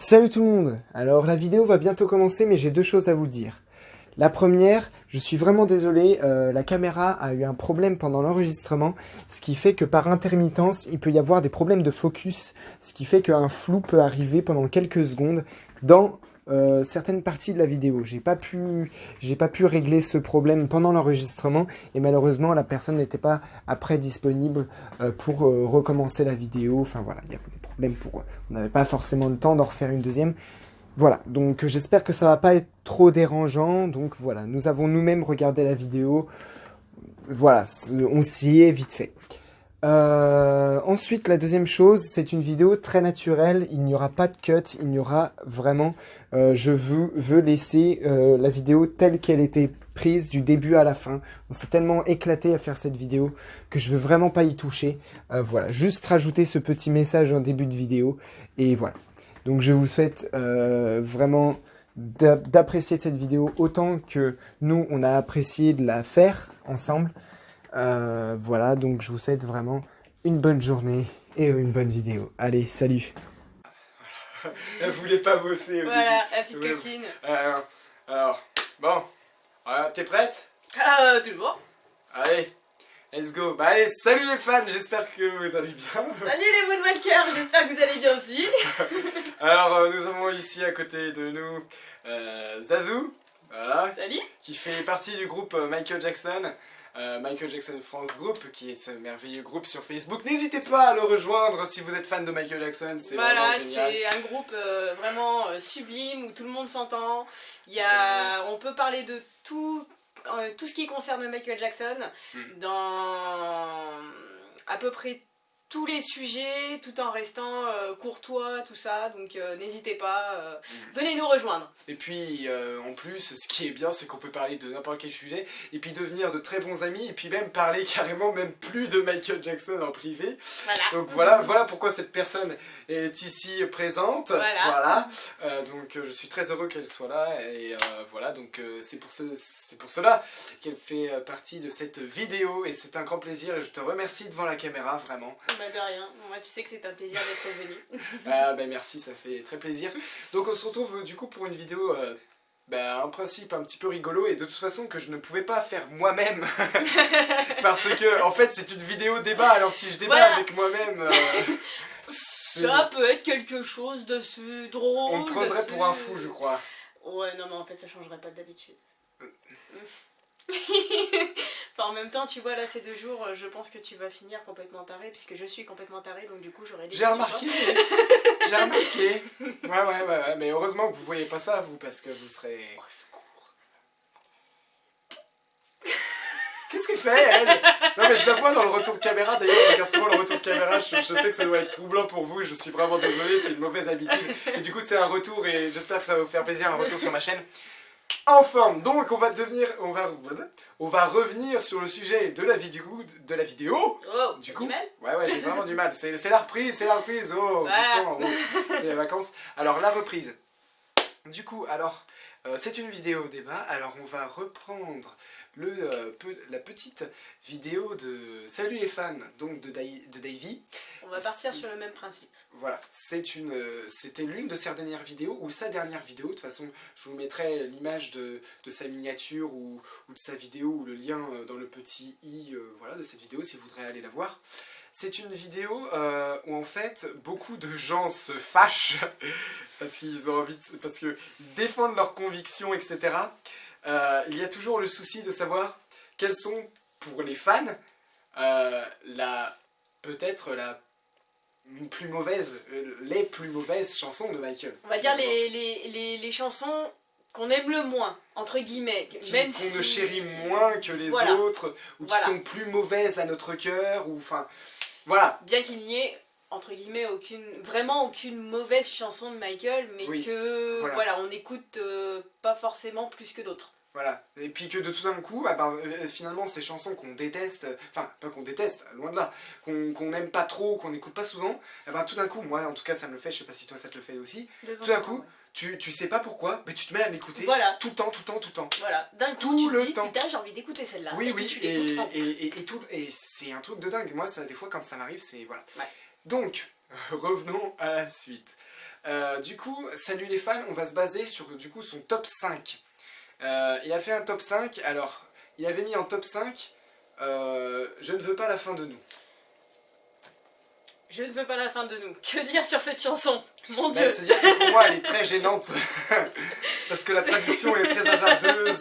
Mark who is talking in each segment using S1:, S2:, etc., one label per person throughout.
S1: Salut tout le monde. Alors la vidéo va bientôt commencer mais j'ai deux choses à vous dire. La première, je suis vraiment désolé, la caméra a eu un problème pendant l'enregistrement, ce qui fait que par intermittence, il peut y avoir des problèmes de focus, ce qui fait qu'un flou peut arriver pendant quelques secondes dans certaines parties de la vidéo. J'ai pas pu régler ce problème pendant l'enregistrement et malheureusement la personne n'était pas après disponible pour recommencer la vidéo. Enfin voilà, il y avait des problèmes on n'avait pas forcément le temps d'en refaire une deuxième. Voilà, donc j'espère que ça va pas être trop dérangeant. Donc voilà, nous avons nous-mêmes regardé la vidéo. Voilà, on s'y est vite fait. Ensuite, la deuxième chose, c'est une vidéo très naturelle. Il n'y aura pas de cut, il n'y aura vraiment... je veux laisser la vidéo telle qu'elle était prise du début à la fin. On s'est tellement éclaté à faire cette vidéo que je veux vraiment pas y toucher. Voilà, juste rajouter ce petit message en début de vidéo. Et voilà. Donc je vous souhaite vraiment d'apprécier cette vidéo autant que nous, on a apprécié de la faire ensemble. Voilà, donc je vous souhaite vraiment une bonne journée et une bonne vidéo. Allez, salut. Elle voulait pas bosser au
S2: voilà,
S1: début.
S2: la petite coquine.
S1: Alors, bon, voilà, t'es prête?
S2: Toujours.
S1: Allez, let's go. Bah allez, salut les fans, j'espère que vous allez bien.
S2: Salut les Moonwalkers, j'espère que vous allez bien aussi.
S1: Alors, nous avons ici à côté de nous Zazou, voilà,
S2: Salut.
S1: qui fait partie du groupe Michael Jackson. Michael Jackson France Group, qui est ce merveilleux groupe sur Facebook. N'hésitez pas à le rejoindre si vous êtes fan de Michael Jackson, c'est
S2: voilà,
S1: vraiment génial.
S2: c'est un groupe vraiment sublime où tout le monde s'entend. On peut parler de tout ce qui concerne Michael Jackson dans à peu près tous les sujets, tout en restant courtois, tout ça. Donc n'hésitez pas, venez nous rejoindre.
S1: Et puis en plus, ce qui est bien, c'est qu'on peut parler de n'importe quel sujet, et puis devenir de très bons amis, et puis même parler carrément même plus de Michael Jackson en privé.
S2: Voilà.
S1: Donc voilà pourquoi cette personne est ici présente.
S2: Voilà.
S1: Donc je suis très heureux qu'elle soit là, et voilà, donc c'est pour cela qu'elle fait partie de cette vidéo, et c'est un grand plaisir, et je te remercie devant la caméra, vraiment.
S2: Bah de rien, moi tu sais que c'est un plaisir d'être venu.
S1: Ben merci, ça fait très plaisir. Donc on se retrouve du coup pour une vidéo, un principe un petit peu rigolo, et de toute façon que je ne pouvais pas faire moi-même. Parce que en fait c'est une vidéo débat, alors si je débat avec moi-même...
S2: ça peut être quelque chose de drôle.
S1: On me prendrait pour un fou, je crois.
S2: Ouais, non mais en fait ça changerait pas d'habitude. Enfin en même temps tu vois là ces 2 jours je pense que tu vas finir complètement taré puisque je suis complètement taré donc du coup j'aurais dit...
S1: J'ai remarqué. J'ai remarqué. Ouais, mais heureusement que vous voyez pas ça vous, parce que vous serez...
S2: Au secours.
S1: Qu'est-ce qu'elle fait elle? Non mais je la vois dans le retour de caméra, d'ailleurs je regarde souvent le retour de caméra, je sais que ça doit être troublant pour vous, je suis vraiment désolé, c'est une mauvaise habitude. Et du coup c'est un retour, et j'espère que ça va vous faire plaisir, un retour sur ma chaîne. En forme, donc on va revenir sur le sujet de la vidéo.
S2: Oh,
S1: du coup,
S2: mal
S1: ouais, j'ai vraiment du mal. C'est la reprise, oh,
S2: voilà.
S1: doucement, c'est les vacances. Alors la reprise. Du coup, alors c'est une vidéo débat. Alors on va reprendre la petite vidéo de Salut les fans, donc de Davy.
S2: On va partir sur le même principe.
S1: Voilà, c'était l'une de ses dernières vidéos, ou sa dernière vidéo. De toute façon, je vous mettrai l'image de sa miniature ou de sa vidéo, ou le lien dans le petit i voilà, de cette vidéo si vous voudrez aller la voir. C'est une vidéo où en fait beaucoup de gens se fâchent parce qu'ils ont envie parce qu'ils défendent leurs convictions, etc. Il y a toujours le souci de savoir quelles sont, pour les fans, peut-être les plus mauvaises chansons de Michael.
S2: On va dire les chansons qu'on aime le moins, entre guillemets. Même
S1: qu'on ne chérit moins que les autres, ou qui sont plus mauvaises à notre cœur, ou enfin... Voilà.
S2: Bien qu'il n'y ait, entre guillemets, vraiment aucune mauvaise chanson de Michael, mais que, voilà, on écoute pas forcément plus que d'autres.
S1: Voilà, et puis que de tout d'un coup, finalement ces chansons qu'on déteste, enfin pas qu'on déteste, loin de là, qu'on n'aime pas trop, qu'on n'écoute pas souvent, tout d'un coup, moi en tout cas ça me le fait, je sais pas si toi ça te le fait aussi, tout d'un coup, tu sais pas pourquoi, mais tu te mets à l'écouter tout le temps.
S2: Voilà, d'un coup tu te dis, putain j'ai envie d'écouter celle-là,
S1: oui,
S2: tu l'écoutes
S1: et c'est un truc de dingue, moi ça, des fois quand ça m'arrive, c'est... Voilà.
S2: Ouais.
S1: Donc, revenons à la suite. Du coup, salut les fans, on va se baser sur du coup son top 5. Il a fait un top 5, alors il avait mis en top 5 Je ne veux pas la fin de nous.
S2: Je ne veux pas la fin de nous. Que dire sur cette chanson? Mon Dieu.
S1: C'est-à-dire que pour moi elle est très gênante parce que la traduction est très hasardeuse.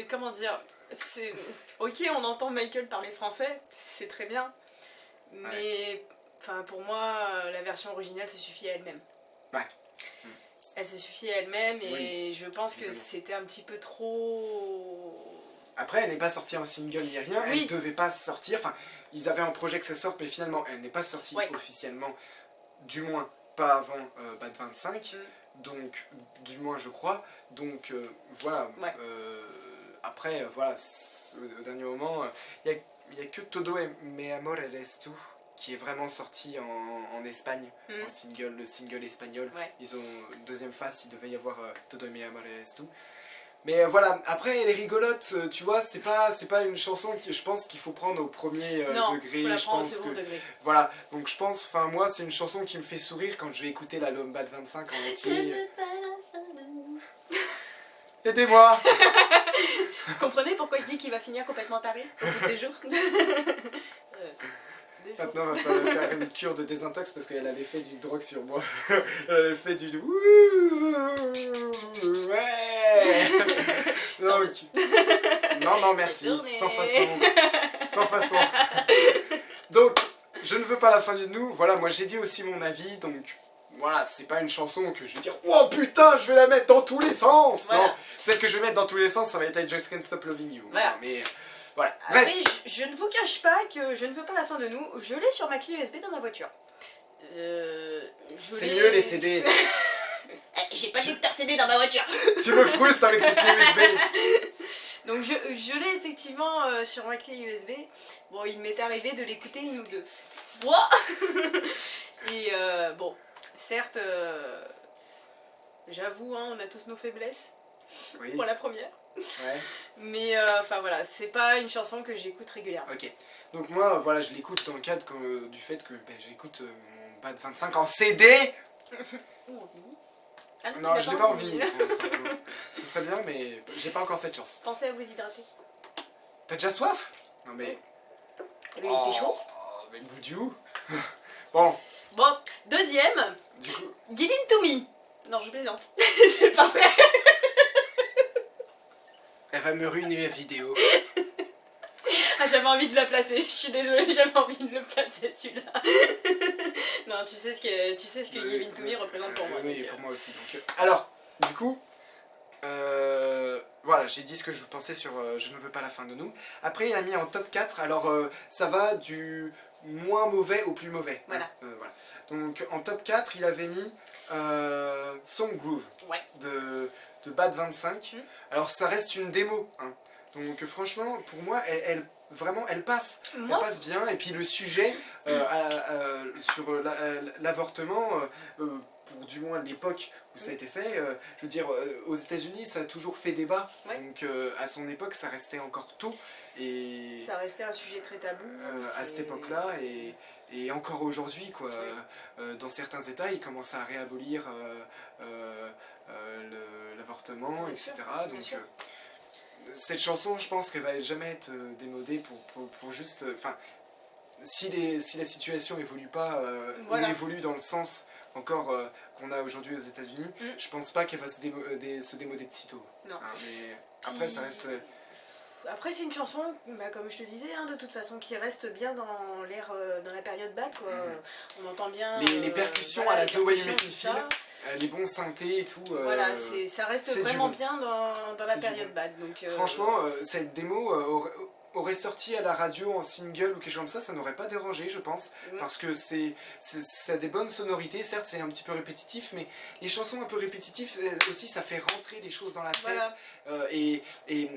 S2: Comment dire, ok, on entend Michael parler français, c'est très bien, mais pour moi, la version originale se suffit à elle-même.
S1: Ouais.
S2: Elle se suffit à elle-même et
S1: Oui,
S2: je pense que c'était un petit peu trop...
S1: Après, elle n'est pas sortie en single ni rien, elle devait pas sortir, enfin, ils avaient un projet que ça sorte, mais finalement, elle n'est pas sortie officiellement, du moins pas avant Bad 25, donc, du moins je crois, donc voilà, après, voilà, au dernier moment, il n'y a que Todo Me Amor Eres Tu qui est vraiment sorti en Espagne, en single, le single espagnol. Ils ont une deuxième face, il devait y avoir Todo Me Amor Eres Tu. Mais voilà, après elle est rigolote, tu vois, c'est pas une chanson que je pense qu'il faut prendre au premier degré.
S2: Faut la
S1: je
S2: prendre
S1: pense
S2: au second
S1: que
S2: degré.
S1: voilà, donc je pense, enfin moi c'est une chanson qui me fait sourire quand je vais écouter l'album Bad 25 en entier. Aidez-moi.
S2: Vous comprenez pourquoi je dis qu'il va finir complètement taré au bout des jours?
S1: Maintenant, il va falloir faire une cure de désintox parce qu'elle a l'effet d'une drogue sur moi. Elle a l'effet d'une... Ouais. Donc... Non, merci. Sans façon. Sans façon. Donc, je ne veux pas la fin de nous. Voilà, moi j'ai dit aussi mon avis. Donc, voilà, c'est pas une chanson que je vais dire « Oh putain, je vais la mettre dans tous les sens !» Non, celle que je vais mettre dans tous les sens, ça va être I Just Can't Stop Loving You.
S2: Voilà.
S1: Mais... Voilà.
S2: Après, je ne vous cache pas que je ne veux pas la fin de nous. Je l'ai sur ma clé USB dans ma voiture.
S1: C'est mieux les CD.
S2: J'ai pas de lecteur CD dans ma voiture.
S1: Tu me frustres avec tes clés USB.
S2: Donc je l'ai effectivement sur ma clé USB. Bon, il m'est arrivé de l'écouter une ou deux fois. Et bon, certes, j'avoue, hein, on a tous nos faiblesses. Pour la première.
S1: Ouais.
S2: Mais enfin voilà, c'est pas une chanson que j'écoute régulièrement.
S1: Ok. Donc moi, voilà, je l'écoute dans le cadre du fait que j'écoute mon Bad 25 en CD.
S2: Ah
S1: non, je l'ai pas en vinyle. Ce serait bien, mais j'ai pas encore cette chance.
S2: Pensez à vous hydrater.
S1: T'as déjà soif? Non mais...
S2: Eh bien, il fait chaud.
S1: Mais Boudiou. Bon.
S2: Bon, deuxième.
S1: Du coup...
S2: Give In To Me. Non, je plaisante. C'est pas vrai.
S1: Elle va me ruiner mes vidéos.
S2: Ah, j'avais envie de la placer. Je suis désolée, j'avais envie de le placer celui-là. Non, tu sais ce que Give In To Me représente pour moi.
S1: Oui,
S2: donc,
S1: pour moi aussi. Donc, alors, du coup, voilà, j'ai dit ce que je pensais sur Je ne veux pas la fin de nous. Après, il a mis en top 4. Alors, ça va du moins mauvais au plus mauvais.
S2: Voilà.
S1: Voilà. Donc, en top 4, il avait mis Song Groove de Bad 25. Alors, ça reste une démo. Hein. Donc, franchement, pour moi, vraiment, elle passe. Elle passe bien. Et puis, le sujet sur l'avortement... pour du moins l'époque où ça a été fait, je veux dire, aux États-Unis ça a toujours fait débat, donc à son époque ça restait encore tôt, et
S2: ça restait un sujet très tabou
S1: à cette époque-là, et encore aujourd'hui, quoi, dans certains États ils commencent à réabolir l'avortement, etc. Donc cette chanson, je pense qu'elle va jamais être démodée pour juste, enfin, si la situation évolue pas, ou évolue dans le sens encore qu'on a aujourd'hui aux États-Unis, je pense pas qu'elle va se démoder de sitôt.
S2: Non.
S1: Hein, mais après, ça reste...
S2: Après, c'est une chanson, comme je te disais, hein, de toute façon, qui reste bien dans la période Bad, quoi. On entend bien...
S1: Les percussions à la The Way You Make Me Feel, les bons synthés et tout...
S2: Voilà, ça reste vraiment bien dans la période Bad. Donc,
S1: franchement, cette démo... aurait sorti à la radio en single ou quelque chose comme ça n'aurait pas dérangé, je pense, parce que ça a des bonnes sonorités, certes c'est un petit peu répétitif, mais les chansons un peu répétitives aussi, ça fait rentrer les choses dans la tête, et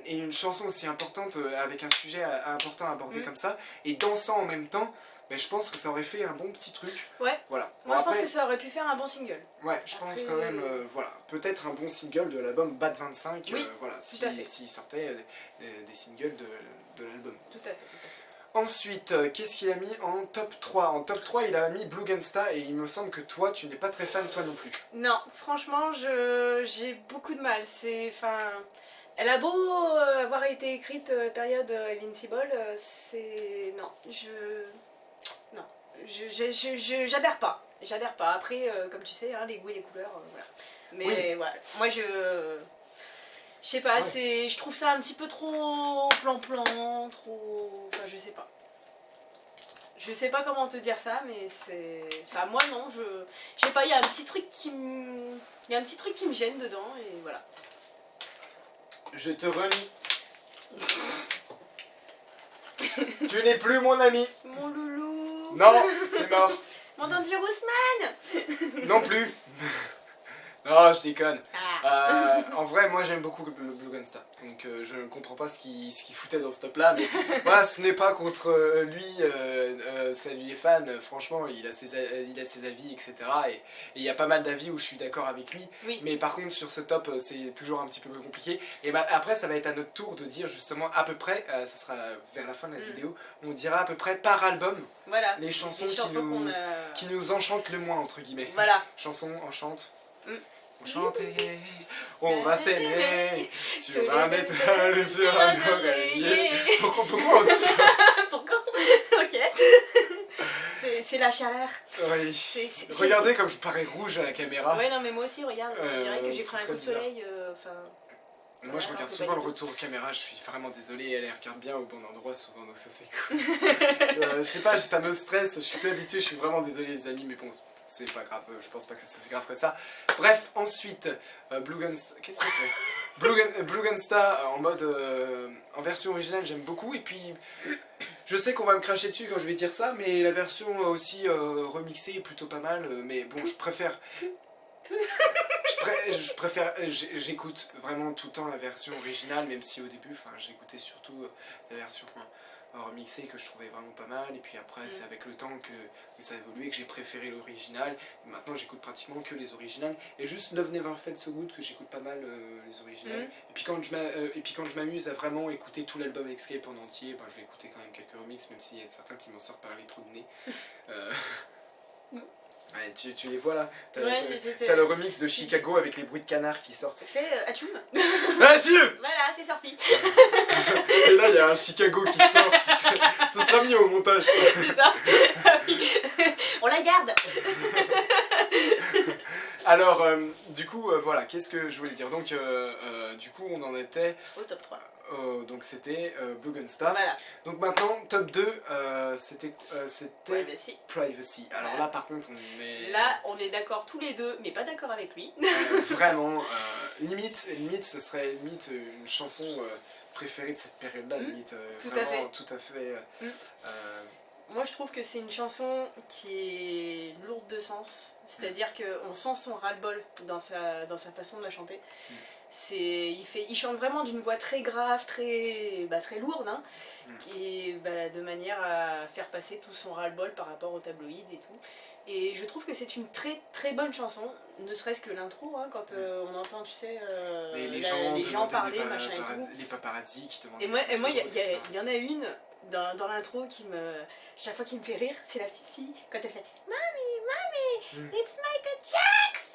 S1: une chanson aussi importante, avec un sujet important à aborder comme ça, et dansant en même temps, ben, je pense que ça aurait fait un bon petit truc.
S2: Ouais.
S1: Voilà.
S2: Moi, je pense que ça aurait pu faire un bon single.
S1: Ouais, je pense quand même, voilà, peut-être un bon single de l'album Bad 25, voilà, s'il sortait des singles de l'album.
S2: Tout à fait.
S1: Ensuite, qu'est-ce qu'il a mis en top 3? En top 3, il a mis Blue Gangsta et il me semble que toi, tu n'es pas très fan, toi non plus.
S2: Non, franchement, j'ai beaucoup de mal. Enfin, elle a beau avoir été écrite période Invincible, c'est... Non, j'adhère pas. J'adhère pas. Après, comme tu sais, hein, les goûts et les couleurs, voilà. Mais
S1: Oui.
S2: voilà, moi je sais pas,
S1: Ouais.
S2: je trouve ça un petit peu trop plan-plan, trop... Enfin, je sais pas. Je sais pas comment te dire ça, mais c'est... Enfin, moi non, je sais pas, il y a un petit truc qui me... Il y a un petit truc qui me gêne dedans, et voilà.
S1: Je te relie. Tu n'es plus mon ami.
S2: Mon loulou.
S1: Non, c'est mort.
S2: Mon Dangerous Man.
S1: Non plus. Non, je déconne.
S2: Ah.
S1: En vrai, moi j'aime beaucoup le Blue Gangsta. Donc je ne comprends pas ce qu'il foutait dans ce top là. Mais voilà, ce n'est pas contre lui, salut les fans. Franchement, il a ses avis, etc. Et il y a pas mal d'avis où je suis d'accord avec lui.
S2: Oui.
S1: Mais par contre, sur ce top, c'est toujours un petit peu plus compliqué. Et bah, après, ça va être à notre tour de dire justement à peu près, ça sera vers la fin de la vidéo, on dira à peu près par album
S2: Voilà.
S1: les chansons,
S2: qu'on a...
S1: qui nous enchantent le moins, entre guillemets.
S2: Voilà.
S1: Chansons enchantent.
S2: Mm.
S1: On chantait, on va s'aimer sur un étal, sur un oreiller. Pourquoi on dit ça?
S2: Pourquoi? Ok. C'est la chaleur.
S1: Oui. Regardez comme je parais rouge à la caméra.
S2: Ouais, non, mais moi aussi, regarde, on dirait que j'ai pris un coup de
S1: bizarre.
S2: soleil.
S1: Moi je regarde souvent le retour caméra, je suis vraiment désolé, elle regarde bien au bon endroit souvent, donc ça c'est cool. Je sais pas, ça me stresse, je suis plus habitué, je suis vraiment désolé les amis, mais bon, c'est pas grave, je pense pas que c'est aussi grave que ça. Bref, ensuite, Blue Gangsta, qu'est-ce que c'est? Blue Gangsta en mode, en version originale j'aime beaucoup, et puis je sais qu'on va me cracher dessus quand je vais dire ça, mais la version aussi remixée est plutôt pas mal, mais bon, je préfère... j'écoute vraiment tout le temps la version originale, même si au début, j'écoutais surtout la version remixée que je trouvais vraiment pas mal, et puis après c'est avec le temps que ça a évolué, que j'ai préféré l'original, et maintenant j'écoute pratiquement que les originales, et juste Love Never Felt So Good que j'écoute pas mal les originales, et puis quand je m'amuse à vraiment écouter tout l'album Escape en entier, je vais écouter quand même quelques remixes, même s'il y a certains qui m'en sortent par les trous de nez. Ouais, tu les vois là, t'as le remix de Chicago avec les bruits de canard qui sortent.
S2: Fais Atchoum.
S1: Adieu.
S2: Voilà, c'est sorti.
S1: Et là il y a un Chicago qui sort, ça sera mis au montage.
S2: C'est ça. On la garde.
S1: Alors, du coup, voilà, qu'est-ce que je voulais dire? Donc, du coup, on en était...
S2: Au top 3.
S1: Donc c'était Blue Gangsta.
S2: Voilà.
S1: Donc maintenant, top 2, c'était Privacy. Alors
S2: voilà.
S1: là, par contre, on est...
S2: Là, on est d'accord tous les deux, mais pas d'accord avec lui.
S1: Vraiment, limite, ce serait limite une chanson préférée de cette période-là, limite.
S2: Tout
S1: vraiment,
S2: à fait.
S1: Tout à fait.
S2: Moi, je trouve que c'est une chanson qui est lourde de sens. C'est-à-dire qu'on sent son ras-le-bol dans sa façon de la chanter. Il chante vraiment d'une voix très grave, très lourde, hein, et de manière à faire passer tout son ras-le-bol par rapport au tabloïd et tout. Et je trouve que c'est une très très bonne chanson, ne serait-ce que l'intro, hein, quand on entend, tu sais, les gens parler, machin et tout.
S1: Les paparazzi qui demandent.
S2: Et moi, il y en a une dans l'intro chaque fois qui me fait rire, c'est la petite fille quand elle fait Mommy, it's Michael Jackson.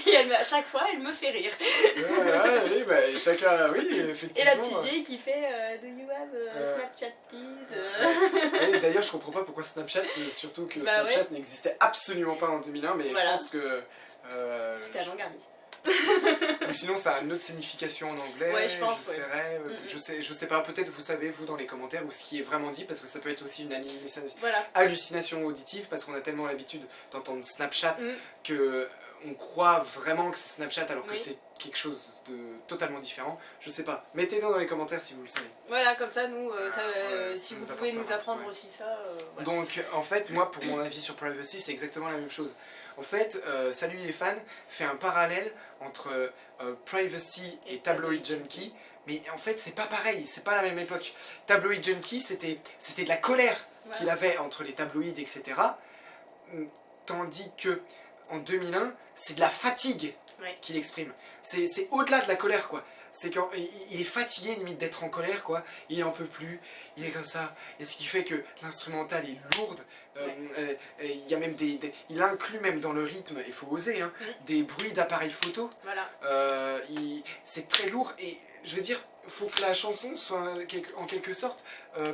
S2: Et à chaque fois, elle me fait rire.
S1: Oui, chacun, oui, effectivement.
S2: Et la petite vieille qui fait Do you have Snapchat, please?
S1: D'ailleurs, je comprends pas pourquoi Snapchat, surtout que Snapchat n'existait absolument pas en 2001, mais voilà. Je pense que...
S2: c'était avant-gardiste.
S1: Ou sinon ça a une autre signification en anglais,
S2: ouais, je pense,
S1: je sais pas, peut-être vous savez vous dans les commentaires ou ce qui est vraiment dit, parce que ça peut être aussi une hallucination auditive, parce qu'on a tellement l'habitude d'entendre Snapchat que on croit vraiment que c'est Snapchat alors que c'est quelque chose de totalement différent. Je sais pas, mettez-le dans les commentaires si vous le savez.
S2: Voilà, comme ça nous, si vous pouvez nous apprendre aussi ça.
S1: Voilà. Donc en fait, moi pour mon avis sur Privacy, c'est exactement la même chose. En fait, Salut les fans fait un parallèle entre Privacy et Tabloid Junkie, mais en fait c'est pas pareil, c'est pas la même époque. Tabloid Junkie c'était de la colère qu'il avait entre les tabloïds, etc. Tandis que en 2001, c'est de la fatigue qu'il exprime. C'est au-delà de la colère, quoi. c'est qu'il est fatigué limite d'être en colère, quoi. Il en peut plus, il est comme ça. Et ce qui fait que l'instrumental est lourde. Il y a même il inclut même dans le rythme, il faut oser, hein, des bruits d'appareils photo.
S2: Voilà.
S1: C'est très lourd et je veux dire, il faut que la chanson soit en quelque sorte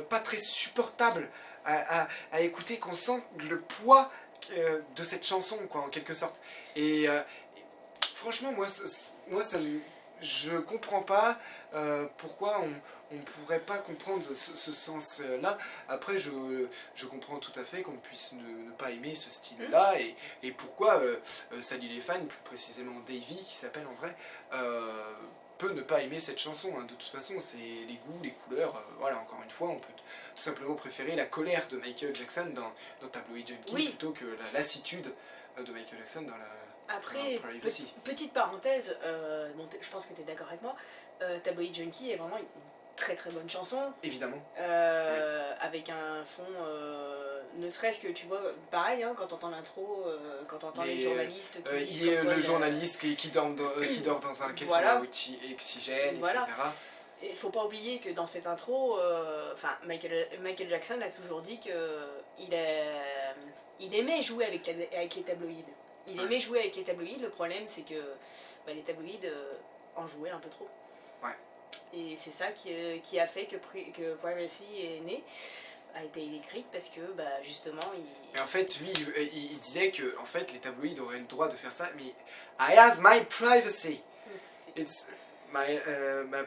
S1: pas très supportable à écouter, qu'on sente le poids de cette chanson, quoi, en quelque sorte. Et franchement, je comprends pas pourquoi on ne pourrait pas comprendre ce sens-là. Après, je comprends tout à fait qu'on puisse ne pas aimer ce style-là, et pourquoi Sally Les Fans, plus précisément Davy, qui s'appelle en vrai, peut ne pas aimer cette chanson. Hein. De toute façon, c'est les goûts, les couleurs. Voilà, encore une fois, on peut tout simplement préférer la colère de Michael Jackson dans Tabloid Junkie plutôt que la lassitude de Michael Jackson dans la...
S2: Après, petite parenthèse, bon, je pense que tu es d'accord avec moi, Tabloid Junkie est vraiment une très très bonne chanson.
S1: Évidemment.
S2: Avec un fond, ne serait-ce que, tu vois, pareil, hein, quand t'entends l'intro, quand t'entends les journalistes qui disent...
S1: Il y a le journaliste qui dort dans un caisson à oxygène, voilà. Etc.
S2: Il faut pas oublier que dans cette intro, Michael Jackson a toujours dit qu'il aimait jouer avec les tabloïds. Il aimait jouer avec les tabloïds, le problème c'est que les tabloïds en jouaient un peu trop.
S1: Ouais.
S2: Et c'est ça qui a fait que Privacy est né, a été écrite, parce que justement
S1: Mais en fait, lui, il disait que en fait, les tabloïds auraient le droit de faire ça, mais I have my privacy. It's my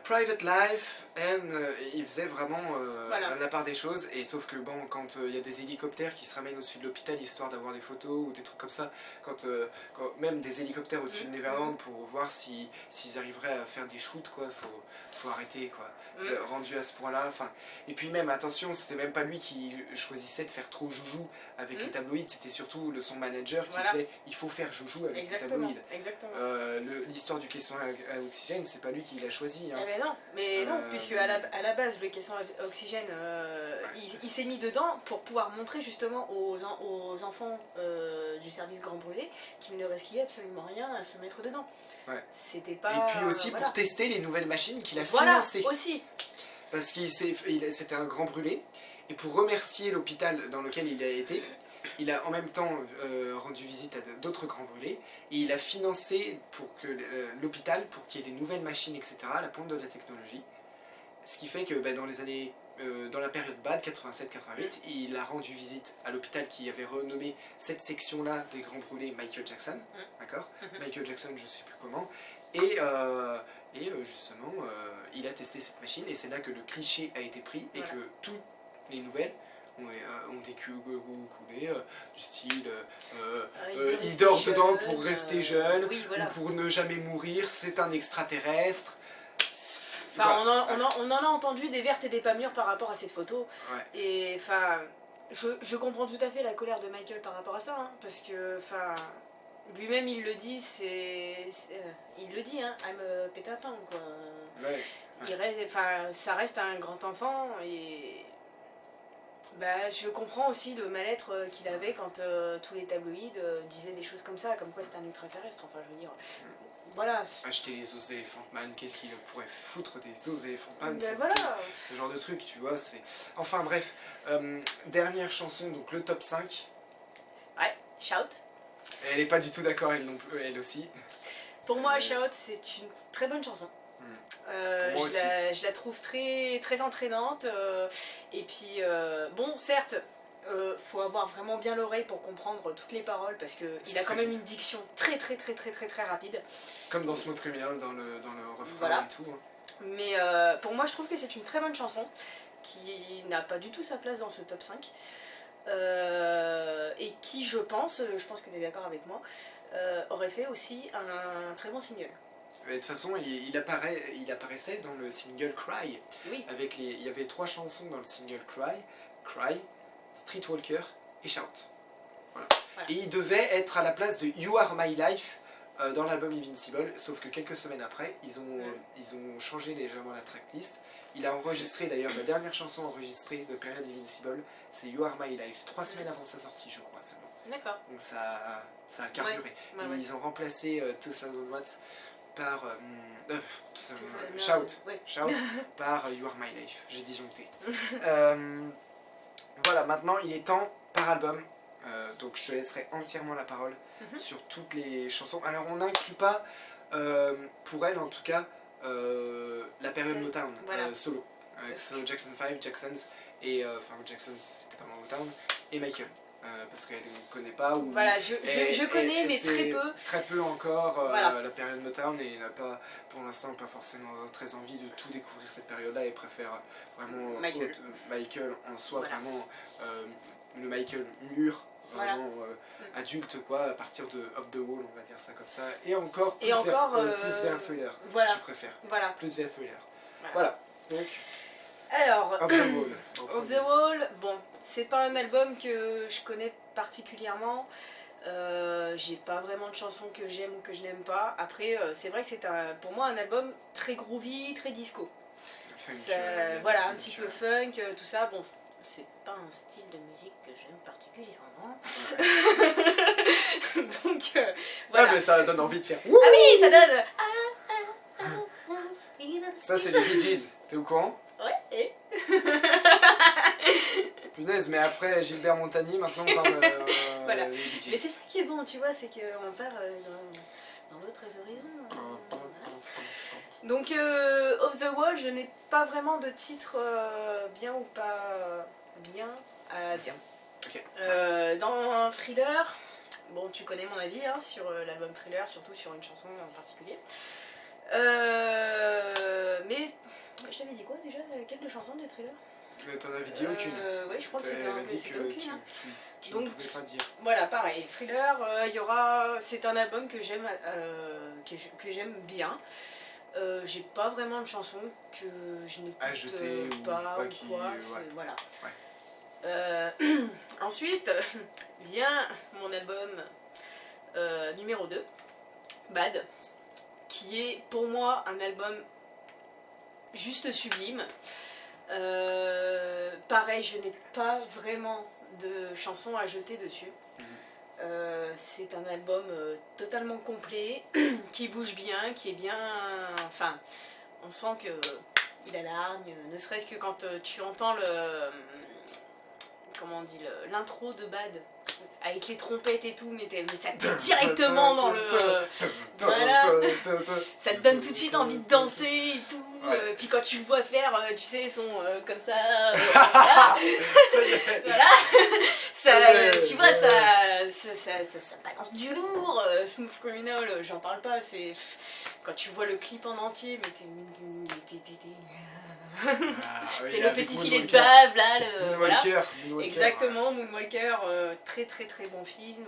S1: private life, and il faisait vraiment la part des choses, et sauf que bon, quand il y a des hélicoptères qui se ramènent au-dessus de l'hôpital histoire d'avoir des photos ou des trucs comme ça, quand même des hélicoptères au-dessus de Neverland pour voir s'ils arriveraient à faire des shoots, quoi, faut arrêter, quoi. Rendu à ce point-là, enfin, et puis même attention, c'était même pas lui qui choisissait de faire trop joujou avec les tabloïds, c'était surtout son manager qui disait il faut faire joujou avec les tabloïds.
S2: Exactement.
S1: L'histoire du caisson à oxygène, c'est pas lui qui l'a choisi. Hein.
S2: Non, puisque à la base, le caisson à oxygène, il s'est mis dedans pour pouvoir montrer justement aux enfants du service Grand Brûlé qu'il ne risquait absolument rien à se mettre dedans.
S1: Ouais.
S2: C'était pas...
S1: Et puis aussi pour tester les nouvelles machines qu'il a financées.
S2: Aussi.
S1: Parce qu'il c'était un grand brûlé, et pour remercier l'hôpital dans lequel il a été, il a en même temps rendu visite à d'autres grands brûlés, et il a financé pour que l'hôpital, pour qu'il y ait des nouvelles machines, etc., à la pointe de la technologie. Ce qui fait que dans la période BAD, 87-88, il a rendu visite à l'hôpital qui avait renommé cette section-là des grands brûlés Michael Jackson, d'accord, Michael Jackson, je sais plus comment, et justement, il a testé cette machine, et c'est là que le cliché a été pris, et que toutes les nouvelles ont découlé du style il dort dedans pour rester jeune, ou pour ne jamais mourir, c'est un extraterrestre.
S2: Enfin, on en a entendu des vertes et des pas mûres par rapport à cette photo. Ouais. Et enfin, je comprends tout à fait la colère de Michael par rapport à ça, hein, parce que enfin, lui-même il le dit, il le dit, hein, I'm a pétapin, quoi. Ouais. Ça reste un grand enfant, et je comprends aussi le mal-être qu'il avait quand tous les tabloïds disaient des choses comme ça, comme quoi c'était un extraterrestre. Enfin, je veux dire. Voilà.
S1: Acheter les os Elephant Man, qu'est-ce qu'il pourrait foutre des os Elephant Man, ce genre de truc, tu vois, c'est... Enfin bref, dernière chanson, donc le top 5.
S2: Ouais, Shout.
S1: Elle n'est pas du tout d'accord, elle aussi.
S2: Pour moi, Shout, c'est une très bonne chanson. Je la trouve très, très entraînante, et puis, bon, certes... faut avoir vraiment bien l'oreille pour comprendre toutes les paroles, parce qu'il a quand même une diction très très très très très très rapide.
S1: Comme dans Smooth Criminal, dans le refrain et tout. Hein.
S2: Mais pour moi, je trouve que c'est une très bonne chanson qui n'a pas du tout sa place dans ce top 5. Et qui, je pense que tu es d'accord avec moi, aurait fait aussi un très bon single.
S1: De toute façon, il apparaissait dans le single Cry.
S2: Oui.
S1: Il y avait 3 chansons dans le single Cry, Streetwalker et Shout. Voilà. Et il devait être à la place de You Are My Life dans l'album Invincible, sauf que quelques semaines après, ils ont changé légèrement la tracklist. Il a enregistré d'ailleurs, la dernière chanson enregistrée de période Invincible, c'est You Are My Life, 3 semaines avant sa sortie, je crois seulement.
S2: D'accord.
S1: Donc ça a carburé. Et ils ont remplacé 2000 Watts par
S2: Merde.
S1: Shout.
S2: Ouais.
S1: Shout par You Are My Life. J'ai disjoncté. Voilà, maintenant il est temps par album. Donc je te laisserai entièrement la parole sur toutes les chansons. Alors on n'inclut pas, pour elle en tout cas, la période Motown,
S2: voilà.
S1: solo. Avec Jackson 5, Jacksons, et enfin Jacksons c'était pas Motown, et Michael. Parce qu'elle ne connaît pas. Ou,
S2: voilà, je connais, mais très peu.
S1: Très peu encore
S2: voilà.
S1: la période Motown, et elle n'a pas, pour l'instant, pas forcément très envie de tout découvrir cette période-là, et préfère vraiment Michael en soi, voilà. Vraiment le Michael mûr, vraiment adulte, quoi, à partir de Off the Wall, on va dire ça comme ça, et encore plus, plus vers Thriller, voilà. Je préfère, voilà. Plus vers Thriller. Voilà. Donc.
S2: Alors,
S1: Off the Wall.
S2: Off the Wall, bon, c'est pas un album que je connais particulièrement. J'ai pas vraiment de chansons que j'aime ou que je n'aime pas. Après, c'est vrai que c'est pour moi un album très groovy, très disco. Voilà, un petit peu funk, tout ça. Bon, c'est pas un style de musique que j'aime particulièrement. Donc, voilà.
S1: Ah, mais ça donne envie de faire.
S2: Ah oui, ça donne.
S1: Ça, c'est les Bee Gees. T'es au courant?
S2: Ouais, et
S1: punaise, mais après Gilbert Montagnier, maintenant on parle
S2: voilà. Des Bee Gees. Mais c'est ça qui est bon, tu vois, c'est qu'on part dans d'autres horizons. Donc, Off the Wall, je n'ai pas vraiment de titre bien ou pas bien à dire.
S1: Okay.
S2: Dans Thriller, bon, tu connais mon avis hein, sur l'album Thriller, surtout sur une chanson en particulier. Mais je t'avais dit quoi déjà? Quelle de chansons de Thriller?
S1: T'en avais dit aucune.
S2: Oui, je crois que c'était aucune.
S1: Tu ne pouvais pas dire.
S2: Voilà, pareil. Thriller, c'est un album que j'aime bien. J'ai pas vraiment de chansons que je n'écoute pas ou quoi. Voilà. Ouais. Ensuite vient mon album numéro 2, Bad, qui est pour moi un album juste sublime. Pareil, je n'ai pas vraiment de chansons à jeter dessus. C'est un album totalement complet, qui bouge bien, qui est bien... Enfin, on sent qu'il a la hargne, ne serait-ce que quand tu entends comment on dit, l'intro de Bad, avec les trompettes et tout, mais ça te met directement dans le... Voilà, ça te donne tout de suite envie de danser et tout. Ouais. Puis quand tu le vois faire, tu sais, son comme ça, voilà, tu vois, ça balance du lourd. Smooth Criminal, j'en parle pas, c'est quand tu vois le clip en entier, mais c'est le petit filet de bave là,
S1: Moonwalker,
S2: voilà. Exactement, Moonwalker, très très très bon film,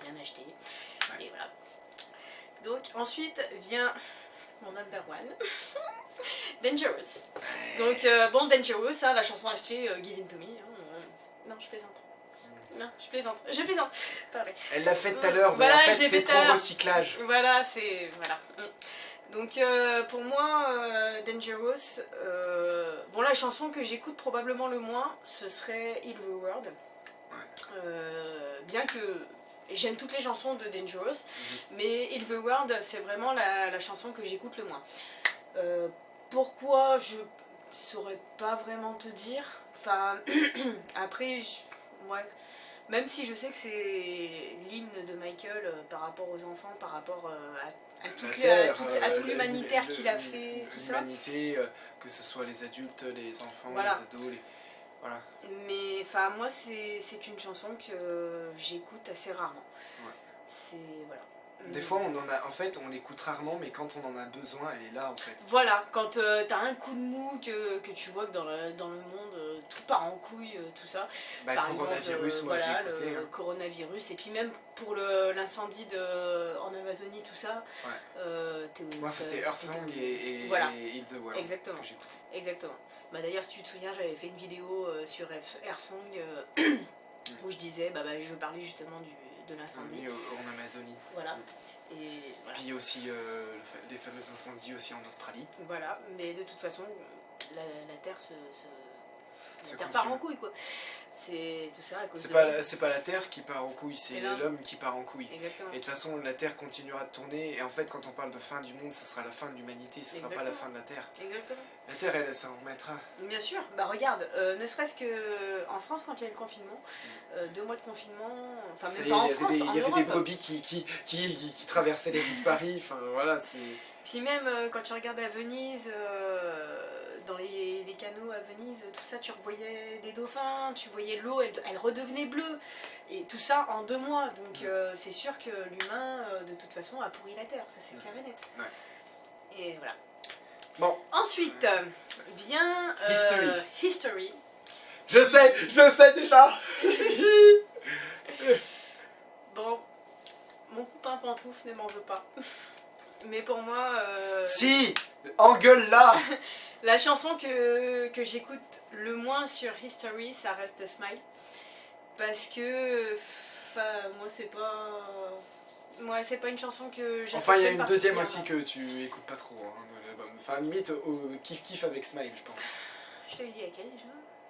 S2: rien acheté, et voilà. Donc ensuite vient mon number one, Dangerous. Donc bon, Dangerous, hein, la chanson achetée, Give It To Me. Non, je plaisante. Non, je plaisante. Pardon.
S1: Elle l'a fait tout à l'heure, mais
S2: voilà,
S1: en fait c'est pour recyclage.
S2: Voilà, c'est... Voilà. Donc pour moi, Dangerous, bon, la chanson que j'écoute probablement le moins, ce serait Heal the World. Ouais. Bien que j'aime toutes les chansons de Dangerous, mais Heal the World, c'est vraiment la chanson que j'écoute le moins. Pourquoi, je saurais pas vraiment te dire. Enfin, après, ouais. Même si je sais que c'est l'hymne de Michael par rapport aux enfants, par rapport à tout l'humanitaire qu'il a fait, tout ça.
S1: L'humanité, que ce soit les adultes, les enfants,
S2: voilà.
S1: les ados, voilà.
S2: Mais enfin, moi, c'est une chanson que j'écoute assez rarement. Ouais. C'est... Voilà.
S1: Des fois, on l'écoute rarement, mais quand on en a besoin, elle est là, en fait.
S2: Voilà, quand t'as un coup de mou, que tu vois que dans le monde, tout part en couille, tout ça.
S1: Bah,
S2: par
S1: le coronavirus,
S2: exemple,
S1: moi,
S2: voilà,
S1: je l'ai écouté.
S2: Le coronavirus, et puis même pour l'incendie en Amazonie, tout ça. Ouais.
S1: Moi, c'était Earth Song et Heal the World.
S2: Exactement.
S1: Que j'écoutais.
S2: Exactement. Bah, d'ailleurs, si tu te souviens, j'avais fait une vidéo sur Earth Song où je disais, je parlais justement de l'incendie.
S1: En Amazonie.
S2: Voilà. Et voilà.
S1: Puis il y a aussi les fameux incendies aussi en Australie.
S2: Voilà, mais de toute façon, la Terre La Terre part en couille, quoi. C'est tout ça à cause
S3: c'est pas la Terre qui part en couille, c'est l'homme qui part en couille.
S2: Exactement.
S3: Et de toute façon, la Terre continuera de tourner. Et en fait, quand on parle de fin du monde, ça sera la fin de l'humanité, ça sera pas la fin de la Terre.
S2: Exactement.
S3: La Terre, elle s'en remettra.
S2: Bien sûr. Bah regarde, ne serait-ce que en France, quand il y a eu le confinement, 2 mois de confinement, enfin même pas en France, en Europe.
S3: Il y avait des brebis qui traversaient les rues de Paris, enfin voilà, c'est...
S2: Puis même quand tu regardes à Venise, dans les canaux à Venise, tout ça, tu revoyais des dauphins, tu voyais l'eau, elle redevenait bleue. Et tout ça en 2 mois. Donc c'est sûr que l'humain, de toute façon, a pourri la Terre. Ça, c'est clair et net.
S3: Ouais.
S2: Et voilà.
S3: Bon.
S2: Ensuite, vient History.
S3: Je sais déjà.
S2: Bon, mon copain pantoufle ne m'en veut pas. Mais pour moi...
S3: Si, engueule là.
S2: La chanson que j'écoute le moins sur History, ça reste Smile. Parce que... moi, c'est pas... Moi, c'est pas une chanson que j'affectionne.
S3: Enfin, il y a une deuxième aussi que tu écoutes pas trop, hein, de l'album. Enfin, limite, kiff avec Smile, je pense.
S2: Je t'avais dit à quelle déjà?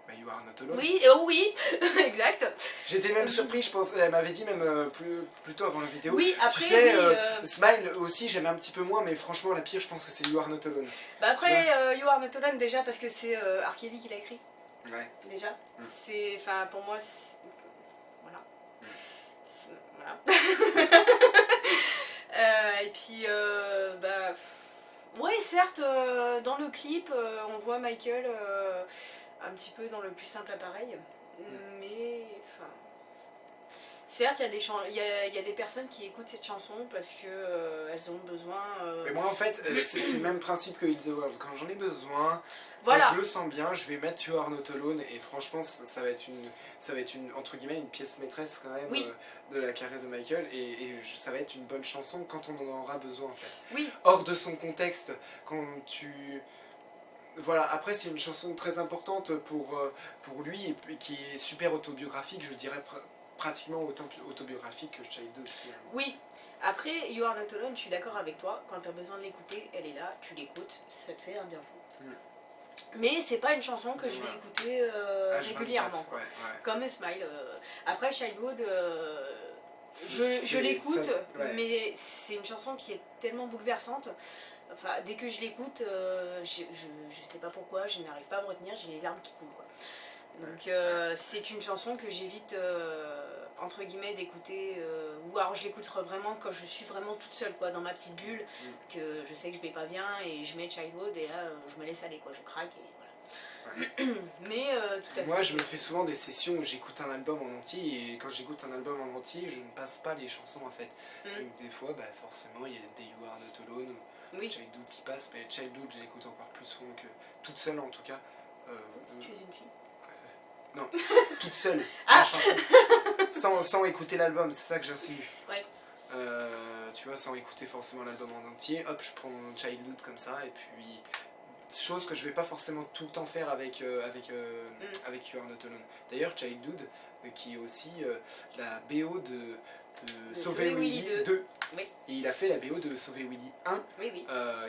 S3: Bah, You Are Not Alone.
S2: Oui, oui, exact.
S3: J'étais même surpris, je pense, elle m'avait dit même plus tôt avant la vidéo.
S2: Oui, après,
S3: tu sais, Smile aussi, j'aime un petit peu moins, mais franchement, la pire, je pense que c'est You Are Not Alone.
S2: Bah après, You Are Not Alone, déjà, parce que c'est R. Kelly qui l'a écrit.
S3: Ouais.
S2: Déjà. C'est, enfin, pour moi, voilà. Voilà. Et puis, bah... Ouais, certes, dans le clip, on voit Michael un petit peu dans le plus simple appareil, mais enfin, certes, il y a des personnes qui écoutent cette chanson parce que elles ont besoin.
S3: Mais moi, en fait, c'est le même principe que Heal the World. Quand j'en ai besoin,
S2: voilà.
S3: quand je le sens bien, je vais mettre You Are Not Alone et franchement, ça va être une entre guillemets une pièce maîtresse quand même de la carrière de Michael et ça va être une bonne chanson quand on en aura besoin en fait.
S2: Oui.
S3: Hors de son contexte, quand tu... Voilà, après c'est une chanson très importante pour lui et qui est super autobiographique, je dirais pratiquement autant autobiographique que Child 2.
S2: Oui, après You Are Not Alone, je suis d'accord avec toi, quand tu as besoin de l'écouter, elle est là, tu l'écoutes, ça te fait un bien fou. Mais c'est pas une chanson que je vais écouter régulièrement,
S3: ouais.
S2: Comme Smile. Après Childhood, je l'écoute, mais c'est une chanson qui est tellement bouleversante. Enfin, dès que je l'écoute, je sais pas pourquoi, je n'arrive pas à me retenir, j'ai les larmes qui coulent, quoi. Donc c'est une chanson que j'évite entre guillemets d'écouter, ou alors je l'écoute vraiment quand je suis vraiment toute seule, quoi, dans ma petite bulle, que je sais que je vais pas bien et je mets Childhood et là je me laisse aller, quoi, je craque et voilà. Mais tout à fait.
S3: Moi je me fais souvent des sessions où j'écoute un album en entier et quand j'écoute un album en entier je ne passe pas les chansons en fait. Donc des fois bah, forcément il y a des You Are Not Alone ou Childhood qui passent, mais Childhood j'écoute encore plus souvent que toute seule en tout cas.
S2: Tu es une fille.
S3: Non, toute seule, la chanson. Sans écouter l'album, c'est ça que j'insinue.
S2: Ouais.
S3: Tu vois, sans écouter forcément l'album en entier, hop, je prends Childhood comme ça, et puis... Chose que je vais pas forcément tout le temps faire avec You Are Not Alone. D'ailleurs, Childhood, qui est aussi la BO de Sauver Willy 2.
S2: Oui.
S3: Et il a fait la BO de Sauver Willy 1,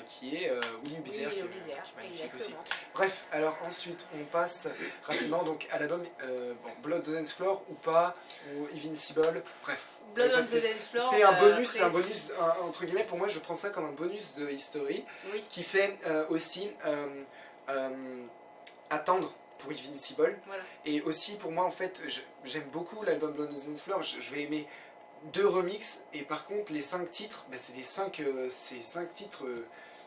S3: qui est Willy Bizer, qui est magnifique aussi. Bref, alors ensuite on passe rapidement donc à l'album Blood on the Dance Floor ou pas, ou Invincible, bref.
S2: Blood on the Dance Floor.
S3: C'est un bonus, entre guillemets, pour moi je prends ça comme un bonus de History, qui fait aussi attendre pour Invincible.
S2: Voilà.
S3: Et aussi pour moi en fait, j'aime beaucoup l'album Blood on the Dance Floor, je vais aimer 2 remixes, et par contre les 5 titres, bah, c'est 5 titres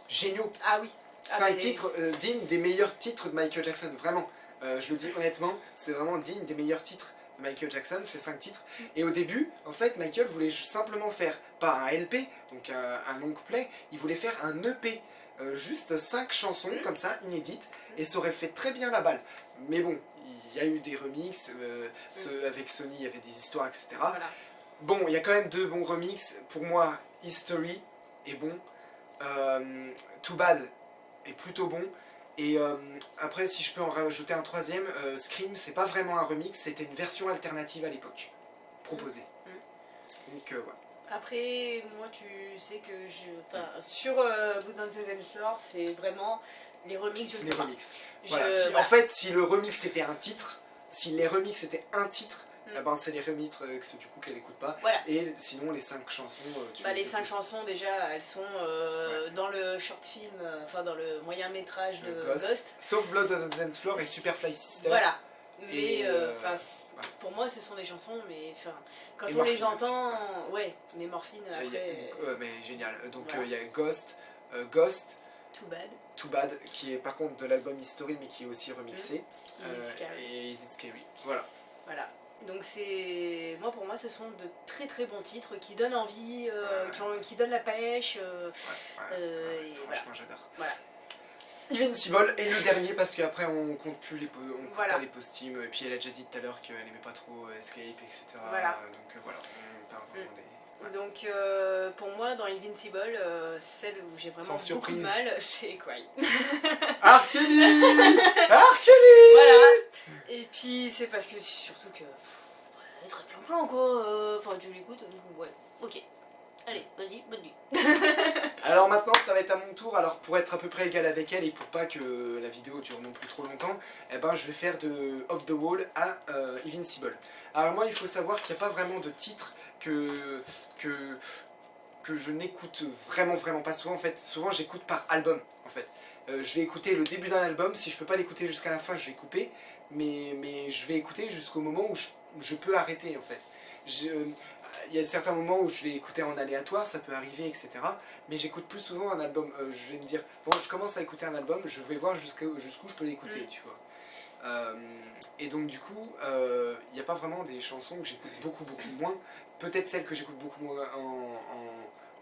S3: géniaux.
S2: Ah oui.
S3: 5 titres dignes des meilleurs titres de Michael Jackson, vraiment. Je le dis honnêtement, c'est vraiment digne des meilleurs titres de Michael Jackson, ces 5 titres. Et au début, en fait, Michael voulait simplement faire, pas un LP, donc un long play, il voulait faire un EP. Juste 5 chansons comme ça, inédites, et ça aurait fait très bien la balle. Mais bon, il y a eu des remixes, avec Sony, il y avait des histoires, etc.
S2: Voilà.
S3: Bon, il y a quand même 2 bons remixes. Pour moi, History est bon. Too Bad est plutôt bon. Et après, si je peux en rajouter un 3e, Scream, c'est pas vraiment un remix, c'était une version alternative à l'époque, proposée. Donc voilà.
S2: Après, moi, tu sais que sur Blood on the Dance Floor, c'est vraiment les remixes.
S3: C'est les remixes.
S2: Je-
S3: Voilà. En fait, si le remix était un titre, si les remixes étaient un titre, eh ben, c'est les remixes du coup qu'elle écoute pas.
S2: Voilà.
S3: Et sinon, les 5 chansons.
S2: Les 5 chansons, déjà, elles sont dans le short film, dans le moyen métrage de Ghost.
S3: Sauf Blood on the Dance Floor et Superfly Sister.
S2: Voilà. Mais,
S3: Et,
S2: pour moi, ce sont des chansons, mais quand
S3: Et
S2: on les
S3: Morphine
S2: entend,
S3: aussi,
S2: ouais, mais Morphine, après,
S3: mais génial. Donc il
S2: voilà.
S3: y a Ghost,
S2: Too Bad.
S3: Too Bad, qui est par contre de l'album History, mais qui est aussi remixé.
S2: Is It Scary.
S3: Et Is It Scary. Voilà.
S2: Voilà. Donc pour moi, ce sont de très très bons titres qui donnent envie, qui donnent la pêche. Et
S3: franchement, j'adore.
S2: Voilà.
S3: Invincible est le dernier parce qu'après on compte plus
S2: Voilà.
S3: pas les post-teams. Et puis elle a déjà dit tout à l'heure qu'elle n'aimait pas trop Escape, etc.
S2: Voilà.
S3: Donc voilà, on parle vraiment des. Voilà.
S2: Donc pour moi, dans Invincible, celle où j'ai vraiment
S3: Sans
S2: beaucoup de
S3: surprise.
S2: mal, c'est Cry.
S3: R. Kelly R. Kelly
S2: Voilà. Et puis c'est parce que surtout que très plan quoi. Enfin tu l'écoutes, ouais. Ok. Allez, vas-y, bonne nuit.
S3: Alors maintenant ça va être à mon tour. Alors pour être à peu près égal avec elle et pour pas que la vidéo dure non plus trop longtemps, eh ben je vais faire de Off the Wall à Invincible. Alors moi il faut savoir qu'il n'y a pas vraiment de titre que je n'écoute vraiment pas souvent. En fait souvent j'écoute par album en fait. Je vais écouter le début d'un album, si je peux pas l'écouter jusqu'à la fin je vais couper, mais je vais écouter jusqu'au moment où je peux arrêter en fait. Il y a certains moments où je vais écouter en aléatoire, ça peut arriver, etc. Mais j'écoute plus souvent un album. Je vais me dire, bon, je commence à écouter un album, je vais voir jusqu'où je peux l'écouter, tu vois. Et donc, du coup, il n'y a pas vraiment des chansons que j'écoute beaucoup moins. Peut-être celles que j'écoute beaucoup moins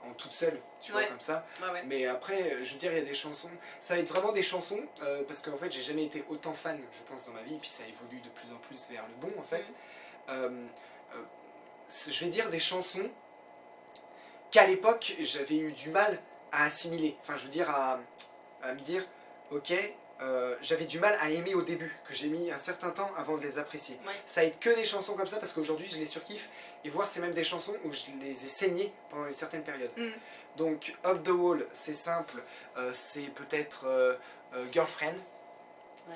S3: en toute seule, tu vois, comme ça.
S2: Ouais. Mais
S3: Mais après, je veux dire, il y a des chansons. Ça va être vraiment des chansons, parce qu'en fait, j'ai jamais été autant fan, je pense, dans ma vie. Et puis ça évolue de plus en plus vers le bon, en fait. Je vais dire des chansons qu'à l'époque j'avais eu du mal à assimiler. Enfin, je veux dire, à me dire, ok, j'avais du mal à aimer au début, que j'ai mis un certain temps avant de les apprécier.
S2: Ouais.
S3: Ça va être que des chansons comme ça parce qu'aujourd'hui je les surkiffe et voir c'est même des chansons où je les ai saignées pendant une certaine période. Donc, Off the Wall, c'est simple, c'est peut-être Girlfriend.
S2: Ouais.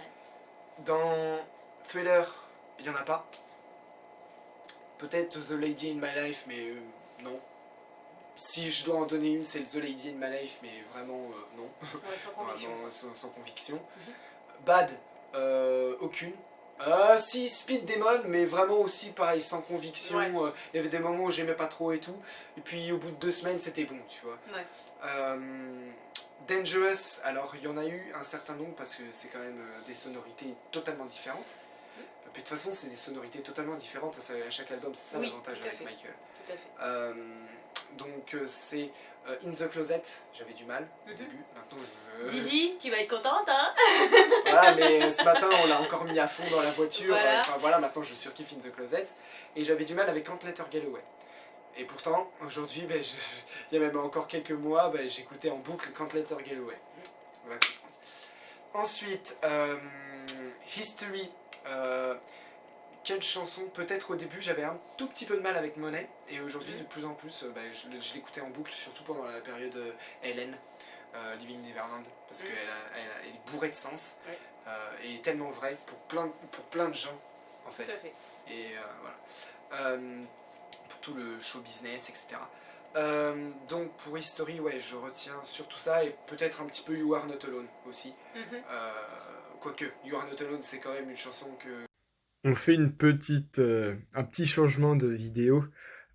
S3: Dans Thriller, il n'y en a pas. Peut-être The Lady in My Life, mais non. Si je dois en donner une, c'est The Lady in My Life, mais vraiment non.
S2: Ouais, sans conviction.
S3: Vraiment, sans conviction. Bad, aucune. Si, Speed Demon, mais vraiment aussi pareil, sans conviction.
S2: Ouais.
S3: Il y avait des moments où j'aimais pas trop et tout. Et puis au bout de 2 semaines, c'était bon, tu vois.
S2: Ouais.
S3: Dangerous, alors il y en a eu un certain nombre parce que c'est quand même des sonorités totalement différentes. Puis de toute façon, c'est des sonorités totalement différentes à chaque album, c'est ça
S2: Oui,
S3: l'avantage
S2: tout à
S3: avec
S2: fait.
S3: Michael.
S2: Tout à fait.
S3: Donc c'est In the Closet, j'avais du mal au début, maintenant
S2: Didi, tu vas être contente, hein?
S3: Voilà, mais ce matin on l'a encore mis à fond dans la voiture,
S2: Voilà.
S3: Enfin voilà, maintenant je surkiffe In the Closet, et j'avais du mal avec Can't Let Her Get Away. Et pourtant, aujourd'hui, il y a même encore quelques mois, j'écoutais en boucle Can't Let Her Get Away. On va comprendre. Ensuite, History. Quelle chanson? Peut-être au début j'avais un tout petit peu de mal avec Monet, et aujourd'hui de plus en plus je l'écoutais en boucle, surtout pendant la période Hélène, Living Neverland, parce qu'elle est bourrée de sens, et tellement vraie pour plein de gens en fait.
S2: Tout à fait.
S3: Et voilà. Pour tout le show business, etc. Donc pour History, ouais, je retiens surtout ça, et peut-être un petit peu You Are Not Alone aussi. Quoique, You Are Not Alone, c'est quand même une chanson que...
S1: On fait un petit changement de vidéo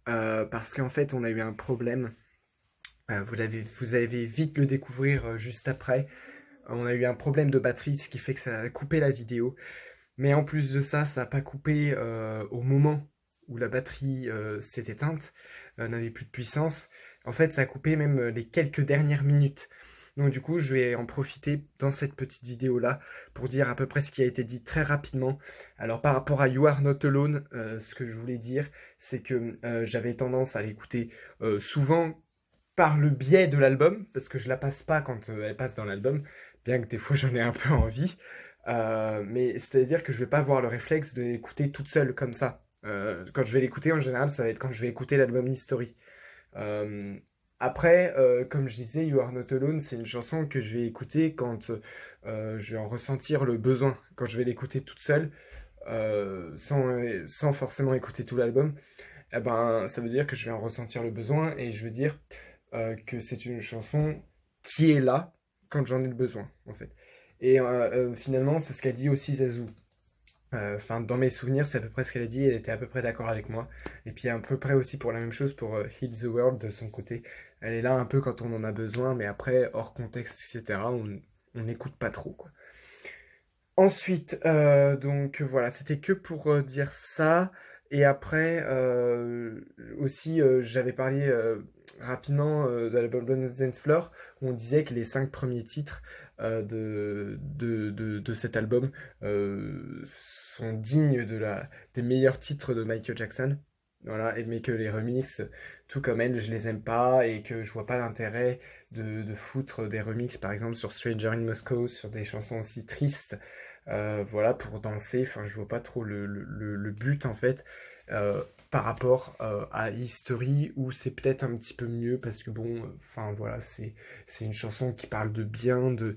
S1: parce qu'en fait on a eu un problème. Vous allez vite le découvrir juste après. On a eu un problème de batterie, ce qui fait que ça a coupé la vidéo. Mais en plus de ça, ça n'a pas coupé au moment où la batterie s'est éteinte, n'avait plus de puissance. En fait, ça a coupé même les quelques dernières minutes. Donc du coup, je vais en profiter dans cette petite vidéo-là pour dire à peu près ce qui a été dit très rapidement. Alors par rapport à You Are Not Alone, ce que je voulais dire, c'est que j'avais tendance à l'écouter souvent par le biais de l'album, parce que je la passe pas quand elle passe dans l'album, bien que des fois j'en ai un peu envie. Mais c'est-à-dire que je vais pas avoir le réflexe de l'écouter toute seule comme ça. Quand je vais l'écouter, en général, ça va être quand je vais écouter l'album History. Après, comme je disais, You Are Not Alone, c'est une chanson que je vais écouter quand je vais en ressentir le besoin, quand je vais l'écouter toute seule, sans forcément écouter tout l'album. Eh ben, ça veut dire que je vais en ressentir le besoin et je veux dire que c'est une chanson qui est là quand j'en ai le besoin, en fait. Et finalement, c'est ce qu'a dit aussi Zazu. Enfin, dans mes souvenirs, c'est à peu près ce qu'elle a dit. Elle était à peu près d'accord avec moi. Et puis à peu près aussi pour la même chose pour Heal the World de son côté. Elle est là un peu quand on en a besoin, mais après, hors contexte, etc., on n'écoute pas trop, quoi. Ensuite, donc voilà, c'était que pour dire ça. Et après, aussi, j'avais parlé rapidement de l'album Dance Floor, où on disait que les 5 premiers titres de cet album sont dignes des meilleurs titres de Michael Jackson. Voilà, mais que les remixes, tout comme elle, je les aime pas et que je vois pas l'intérêt de foutre des remixes, par exemple sur Stranger in Moscow, sur des chansons aussi tristes, voilà, pour danser. Enfin, je vois pas trop le but en fait, par rapport à History, où c'est peut-être un petit peu mieux parce que bon, enfin voilà, c'est une chanson qui parle de bien, de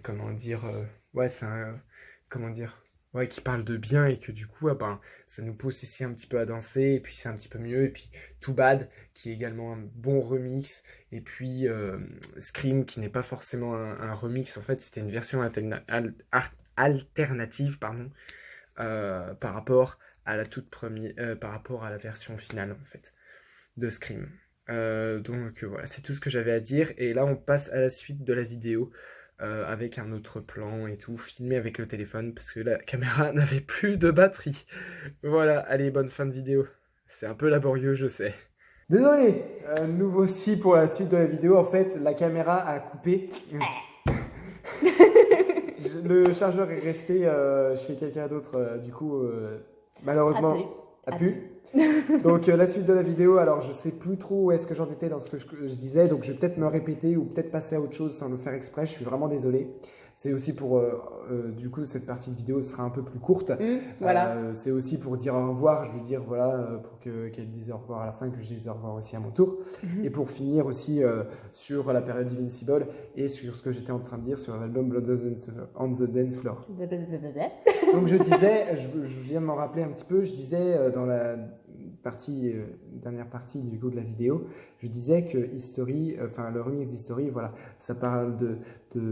S1: comment dire, ouais, c'est un, comment dire, ouais, qui parle de bien et que du coup, ah ben, ça nous pousse ici un petit peu à danser et puis c'est un petit peu mieux. Et puis Too Bad, qui est également un bon remix. Et puis Scream, qui n'est pas forcément un remix, en fait, c'était une version alternative, pardon, par rapport à la toute première, par rapport à la version finale, en fait, de Scream. Donc voilà, c'est tout ce que j'avais à dire. Et là, on passe à la suite de la vidéo avec un autre plan et tout, filmé avec le téléphone parce que la caméra n'avait plus de batterie. Voilà, allez, bonne fin de vidéo. C'est un peu laborieux, je sais. Désolé, nous voici pour la suite de la vidéo. En fait, la caméra a coupé. Le chargeur est resté chez quelqu'un d'autre, du coup, malheureusement, a pu. Donc la suite de la vidéo, alors je sais plus trop où est-ce que j'en étais dans ce que je disais, donc je vais peut-être me répéter ou peut-être passer à autre chose sans le faire exprès, je suis vraiment désolé. C'est aussi pour, du coup, cette partie de vidéo sera un peu plus courte.
S2: Voilà.
S1: C'est aussi pour dire au revoir, je veux dire, voilà, pour qu'elle dise au revoir à la fin, que je dise au revoir aussi à mon tour. Et pour finir aussi sur la période Invincible et sur ce que j'étais en train de dire sur l'album Blood on the Dance Floor. Donc je disais, je viens de m'en rappeler un petit peu, je disais dans la dernière partie du coup de la vidéo, je disais que History, enfin le remix d'History, voilà, ça parle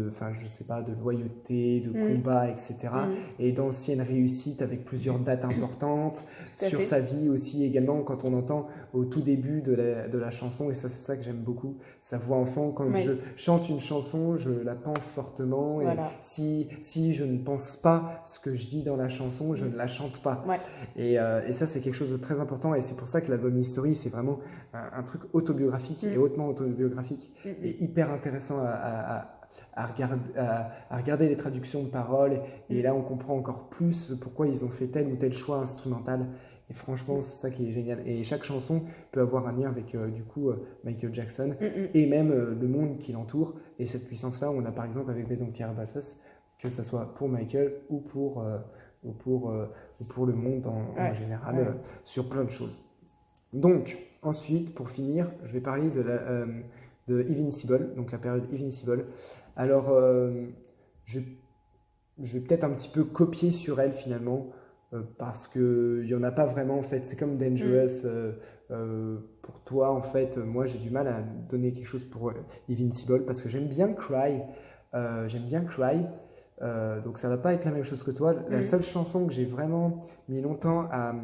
S1: enfin je sais pas, de loyauté, de combat, etc. Et d'anciennes réussites avec plusieurs dates importantes, sur sa vie aussi également, quand on entend au tout début de la chanson, et ça c'est ça que j'aime beaucoup, sa voix enfant, quand je chante une chanson, je la pense fortement, et si je ne pense pas ce que je dis dans la chanson, je ne la chante pas. Et ça c'est quelque chose de très important, et c'est pour ça que l'album History, c'est vraiment un truc autobiographique et hautement autobiographique et hyper intéressant à regarder les traductions de paroles, et là on comprend encore plus pourquoi ils ont fait tel ou tel choix instrumental, et franchement c'est ça qui est génial, et chaque chanson peut avoir un lien avec du coup Michael Jackson et même le monde qui l'entoure, et cette puissance là on a par exemple avec They Don't Care About Us, que ça soit pour Michael ou pour le monde en général, sur plein de choses. Donc, ensuite, pour finir, je vais parler de Invincible, donc la période Invincible. Alors, je vais peut-être un petit peu copier sur elle finalement, parce qu'il n'y en a pas vraiment en fait. C'est comme Dangerous pour toi en fait. Moi, j'ai du mal à donner quelque chose pour Invincible parce que j'aime bien Cry. Donc ça va pas être la même chose que toi. La seule chanson que j'ai vraiment mis longtemps à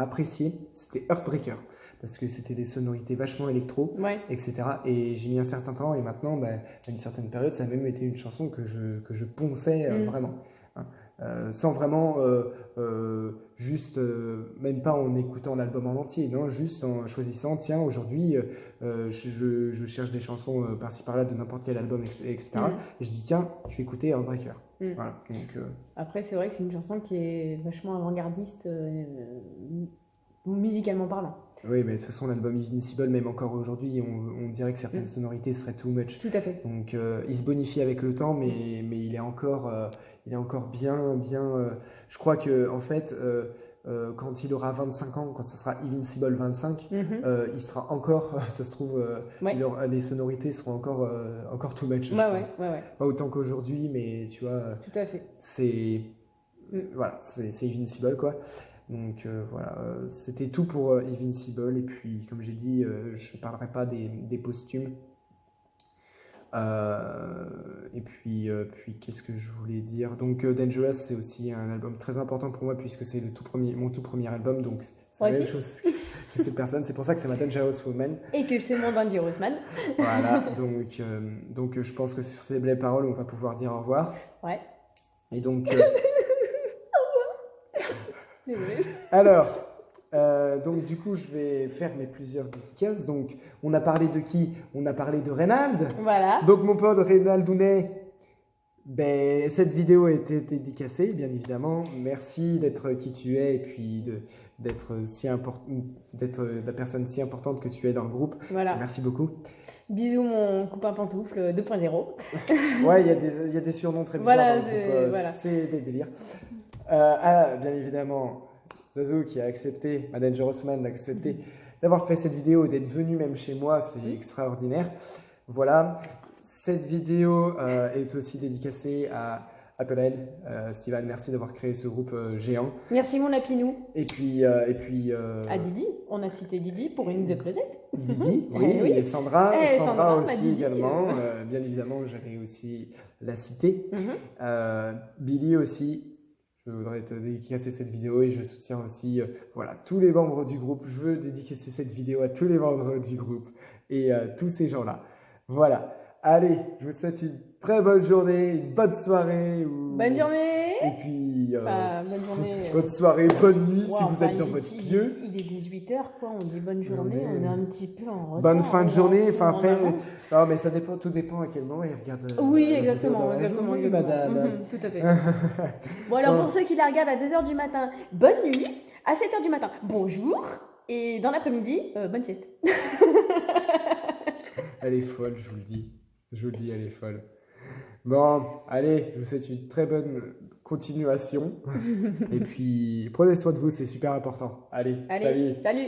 S1: apprécier, c'était Heartbreaker, parce que c'était des sonorités vachement électro, etc. Et j'ai mis un certain temps, et maintenant, à une certaine période, ça a même été une chanson que je ponçais vraiment. Hein. Sans vraiment, juste, même pas en écoutant l'album en entier, non, juste en choisissant, tiens, aujourd'hui, je cherche des chansons par-ci par-là de n'importe quel album, etc. Et je dis, tiens, je vais écouter Heartbreaker. Voilà, donc,
S2: Après, c'est vrai que c'est une chanson qui est vachement avant-gardiste, musicalement parlant.
S1: Oui, mais de toute façon, l'album Invincible, même encore aujourd'hui, on dirait que certaines sonorités seraient too much.
S2: Tout à fait.
S1: Donc, il se bonifie avec le temps, mais il est encore bien. Je crois que, en fait, quand il aura 25 ans, quand ça sera Invincible 25,
S2: Mhm.
S1: il sera encore, ça se trouve,
S2: Ouais.
S1: les sonorités seront encore too much, je
S2: Ouais,
S1: pense.
S2: ouais.
S1: Pas autant qu'aujourd'hui, mais tu vois,
S2: Tout à fait.
S1: c'est
S2: Mm.
S1: voilà, c'est Invincible, quoi. Donc voilà, c'était tout pour Invincible. Et puis, comme j'ai dit, je ne parlerai pas des posthumes. Et puis qu'est-ce que je voulais dire? Donc, Dangerous, c'est aussi un album très important pour moi, puisque c'est mon tout premier album. Donc, c'est la
S2: Moi
S1: même
S2: aussi.
S1: chose que cette personne. C'est pour ça que c'est ma Dangerous Woman.
S2: Et que c'est mon Dangerous Man.
S1: Voilà, donc je pense que sur ces belles paroles, on va pouvoir dire au revoir.
S2: Ouais.
S1: Et donc,
S2: Désolée.
S1: alors, donc du coup, je vais faire mes plusieurs dédicaces. Donc, on a parlé de qui? On a parlé de Reynald.
S2: Voilà.
S1: Donc, mon pote Reynald Dounet, ben, cette vidéo a été dédicacée, bien évidemment. Merci d'être qui tu es et puis d'être la personne si importante que tu es dans le groupe.
S2: Voilà.
S1: Merci beaucoup.
S2: Bisous mon copain pantoufle 2.0.
S1: Ouais, il y a des surnoms très bizarres
S2: Voilà,
S1: dans le groupe.
S2: voilà.
S1: C'est des délires. Bien évidemment, Zazu qui a accepté, ma Dangerous Man a accepté d'avoir fait cette vidéo, d'être venu même chez moi, c'est extraordinaire. Voilà, cette vidéo est aussi dédicacée à Applehead. Steven, merci d'avoir créé ce groupe géant.
S2: Merci mon lapinou.
S1: Et puis
S2: À Didi, on a cité Didi pour une The Closet.
S1: Didi,
S2: Eh
S1: oui,
S2: oui.
S1: et Sandra,
S2: Eh,
S1: Sandra
S2: Sandra, ma
S1: aussi
S2: Didi.
S1: également. Bien évidemment, j'allais aussi la citer.
S2: Mhm.
S1: Billy aussi. Je voudrais te dédicacer cette vidéo et je soutiens aussi voilà, tous les membres du groupe. Je veux dédicacer cette vidéo à tous les membres du groupe et à tous ces gens-là. Voilà. Allez, je vous souhaite une très bonne journée, une bonne soirée.
S2: Bonne journée.
S1: Et puis,
S2: Enfin, bonne journée.
S1: bonne soirée, bonne nuit si
S2: Ouais,
S1: vous
S2: enfin,
S1: êtes dans
S2: il-
S1: votre
S2: il-
S1: lieu.
S2: Il est 18h, quoi. On dit bonne journée. On est un petit peu en retard.
S1: Bonne fin de journée, enfin,
S2: on
S1: fait.
S2: avance.
S1: Non, mais ça dépend, tout dépend à quel moment il regarde.
S2: Oui,
S1: la vidéo
S2: exactement.
S1: dans la
S2: Exactement,
S1: journée,
S2: exactement.
S1: madame.
S2: Tout à fait. Bon, alors pour ceux qui la regardent à 2h du matin, bonne nuit. À 7h du matin, bonjour. Et dans l'après-midi, bonne sieste.
S1: Elle est folle, je vous le dis. Je vous le dis, elle est folle. Bon, allez, je vous souhaite une très bonne continuation. Et puis, prenez soin de vous, c'est super important. Allez, salut.
S2: Salut.